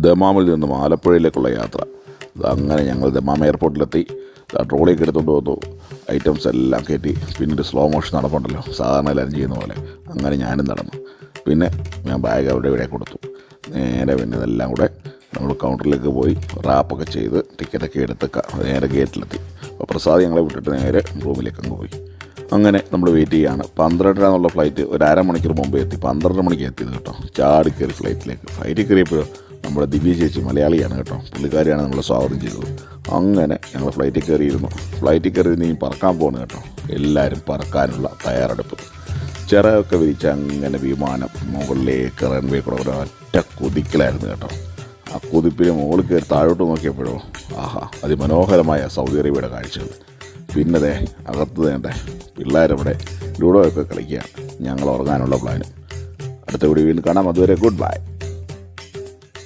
ദമാമിൽ നിന്നും ആലപ്പുഴയിലേക്കുള്ള യാത്ര. അങ്ങനെ ഞങ്ങൾ ദമാം എയർപോർട്ടിലെത്തി. ട്രോളിയൊക്കെ എടുത്തുകൊണ്ട് വന്നു. ഐറ്റംസ് എല്ലാം കയറ്റി. പിന്നീട് സ്ലോ മോഷൻ നടപ്പുണ്ടല്ലോ, സാധാരണ എല്ലാവരും ചെയ്യുന്ന പോലെ. അങ്ങനെ ഞാനും നടന്നു. പിന്നെ ഞാൻ ബാഗ് അവിടെ ഇവിടെ കൊടുത്തു. നേരെ പിന്നെ ഇതെല്ലാം കൂടെ നമ്മൾ കൗണ്ടറിലേക്ക് പോയി റാപ്പൊക്കെ ചെയ്ത് ടിക്കറ്റൊക്കെ എടുത്ത് നേരെ ഗേറ്റിലെത്തി. അപ്പോൾ പ്രസാദ് ഞങ്ങളെ വിട്ടിട്ട് നേരെ റൂമിലേക്ക് അങ്ങ് പോയി. അങ്ങനെ നമ്മൾ വെയിറ്റ് ചെയ്യുകയാണ്. 12:30 എന്നുള്ള ഫ്ലൈറ്റ് ഒരു അരമണിക്കൂർ മുമ്പേ എത്തി. 12 മണിക്ക് എത്തിയത് കേട്ടോ. ചാടി കയറി ഫ്ലൈറ്റിൽ കയറിയപ്പോഴും നമ്മുടെ ദിവ്യ ചേച്ചി മലയാളിയാണ് കേട്ടോ. പുള്ളിക്കാരിയാണ് നമ്മളെ സ്വാഗതം ചെയ്തത്. അങ്ങനെ ഞങ്ങൾ ഫ്ലൈറ്റിൽ കയറിയിരുന്നു. ഇനി പറക്കാൻ പോകുന്നു കേട്ടോ. എല്ലാവരും പറക്കാനുള്ള തയ്യാറെടുപ്പ്. ചിറകൊക്കെ വിരിച്ച് അങ്ങനെ വിമാനം മുകളിലേക്ക് റൺവേ കൂടെ ഒരൊറ്റ കുതിക്കലായിരുന്നു കേട്ടോ. ആ കുതിപ്പിന് മുകളിൽ കയറി താഴോട്ട് നോക്കിയപ്പോഴോ ആഹാ, അതിമനോഹരമായ സൗദി അറേബ്യയുടെ കാഴ്ചകൾ. പിന്നെ ദേ അകത്ത് വേണ്ടേ പിള്ളേരവിടെ ലൂഡോ ഒക്കെ കളിക്കുകയാണ്. ഞങ്ങൾ ഉറങ്ങാനുള്ള പ്ലാനും. അടുത്ത വീഡിയോയിൽ കാണാം. അതുവരെ ഗുഡ് ബൈ.